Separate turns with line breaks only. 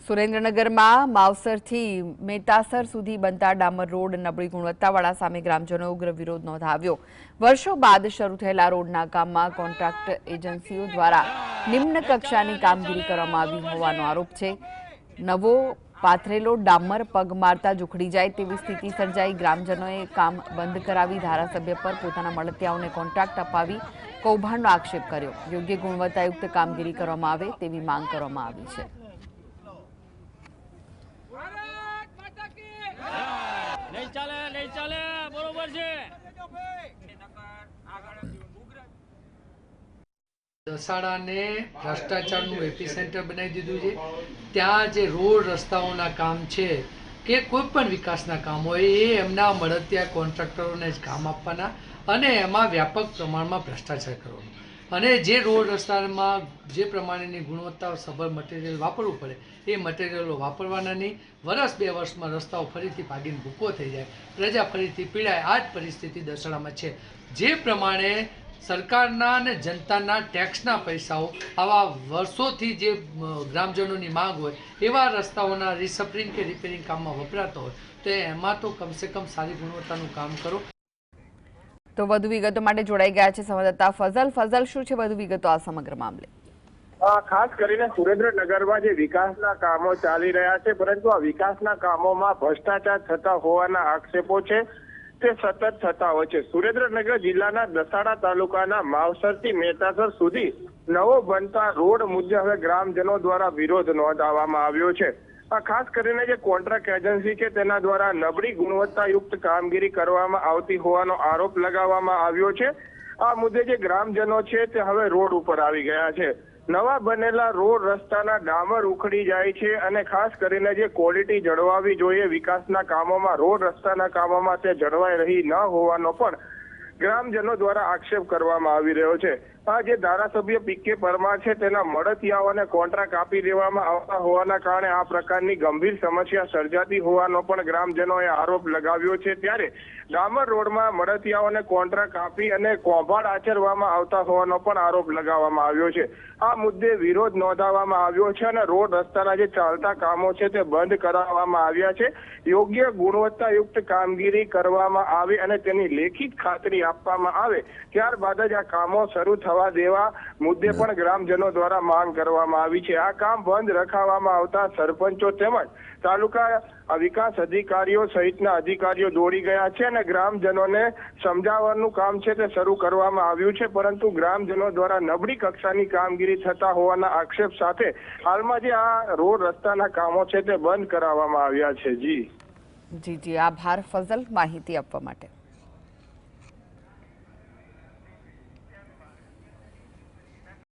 સુરેન્દ્રનગરમાં માવસરથી મેટાસર સુધી બનતા ડામર રોડ નબળી ગુણવત્તાવાળા સામે ગ્રામજનોએ ઉગ્ર વિરોધ નોંધાવ્યો। વર્ષો બાદ શરૂ થયેલા રોડના કામમાં કોન્ટ્રાક્ટ એજન્સીઓ દ્વારા નિમ્ન કક્ષાની કામગીરી કરવામાં આવી હોવાનો આરોપ છે। નવો પાથરેલો ડામર પગ મારતા જ ઉખડી જાય તેવી સ્થિતિ સર્જાઈ। ગ્રામજનોએ કામ બંધ કરાવી ધારાસભ્ય પર પોતાના મળતિયાઓને કોન્ટ્રાક્ટ અપાવી કૌભાંડનો આક્ષેપ કર્યો। યોગ્ય ગુણવત્તાયુક્ત કામગીરી કરવામાં આવે તેવી માંગ કરવામાં આવી છે।
नहीं चाले बरोबर छे।
દસાડાને ભ્રષ્ટાચારનું એપિસેન્ટર બનાવી દીધું છે। ત્યાં જે રોડ રસ્તાઓના કામ છે કે કોઈ પણ વિકાસના કામ હોય એ એમના મળતિયા કોન્ટ્રાક્ટરોને જ કામ આપવાના અને એમાં વ્યાપક પ્રમાણમાં ભ્રષ્ટાચાર કરવાનો અને જે રોડ રસ્તામાં જે પ્રમાણેની ગુણવત્તા સભર મટીરિયલ વાપરવું પડે એ મટીરિયલો વાપરવાના નહીં। વર્ષ બે વર્ષમાં રસ્તાઓ ફરીથી ભાગીને ભૂકો થઈ જાય, પ્રજા ફરીથી પીડાય। આ જ પરિસ્થિતિ દસાડામાં છે। જે પ્રમાણે સરકારના અને જનતાના ટેક્સના પૈસાઓ આવા વર્ષોથી જે ગ્રામજનોની માંગ હોય એવા રસ્તાઓના રિસપરિંગ કે રિપેરિંગ કામમાં વપરાતો હોય તો એમાં તો કમસે કમ સારી ગુણવત્તાનું કામ કરો।
તો વધુ વિગતો માટે જોડાઈ ગયા છે સંવાદદાતા ફઝલ। ફઝલ, શું છે વધુ વિગતો આ સમગ્ર મામલે?
ખાસ કરીને સુરેન્દ્રનગરમાં જે વિકાસના કામો ચાલી રહ્યા છે, પરંતુ આ વિકાસના કામોમાં ભ્રષ્ટાચાર થતા હોવાના આક્ષેપો છે તે સતત થતા હોય છે। સુરેન્દ્રનગર જિલ્લાના દસાડા તાલુકાના માવસરથી મેટાસર સુધી નવો બનતા રોડ મુદ્દે હવે ગ્રામજનો દ્વારા વિરોધ નોંધાવવામાં આવ્યો છે। ખાસ કરીને જે કોન્ટ્રાક્ટ એજન્સી છે તેના દ્વારા નબળી ગુણવત્તાયુક્ત કામગીરી કરવામાં આવતી હોવાનો આરોપ લગાવવામાં આવ્યો છે। આ મુદ્દે જે ગ્રામજનો છે તે હવે રોડ ઉપર આવી ગયા છે। નવા બનેલા રોડ રસ્તાના ડામર ઉખડી જાય છે અને ખાસ કરીને જે ક્વોલિટી જળવાવી જોઈએ વિકાસના કામોમાં, રોડ રસ્તાના કામોમાં તે જળવાઈ રહી ન હોવાનો પણ ગ્રામજનો દ્વારા આક્ષેપ કરવામાં આવી રહ્યો છે। આ જે ધારાસભ્ય પીકે પરમાર છે તેના મળતિયાઓને કોન્ટ્રાક્ટ આપી દેવામાં આવતા હોવાના કારણે આ પ્રકારની ગંભીર સમસ્યા સર્જાતી હોવાનો પણ ગ્રામજનોએ આરોપ લગાવ્યો છે। ત્યારે ડામર રોડમાં મળતિયાઓને કોન્ટ્રાક્ટ આપી અને કૌભાંડ આચરવામાં આવતા હોવાનો પણ આરોપ લગાવવામાં આવ્યો છે। આ મુદ્દે વિરોધ નોંધાવવામાં આવ્યો છે અને રોડ રસ્તાના જે ચાલતા કામો છે તે બંધ કરાવવામાં આવ્યા છે। યોગ્ય ગુણવત્તાયુક્ત કામગીરી કરવામાં આવે અને તેની લેખિત ખાતરી આપવામાં આવે ત્યારબાદ જ આ કામો શરૂ થવા દેવા મુદ્દે પણ ગ્રામજનો દ્વારા માંગ કરવામાં આવી છે। આ કામ બંધ રખાવવામાં આવતા સરપંચો તેમજ તાલુકા વિકાસ અધિકારીઓ સહિતના અધિકારીઓ દોડી ગયા છે અને ગ્રામજનોને સમજાવવાનું કામ છે તે શરૂ કરવામાં આવ્યું છે, પરંતુ ગ્રામજનો દ્વારા નબળી કક્ષાની કામગીરી થતા હોવાના આક્ષેપ સાથે હાલમાં જે આ રોડ રસ્તાના કામો છે તે બંધ કરાવવામાં આવ્યા છે। જી
આભાર ફઝલ માહિતી આપવા માટે।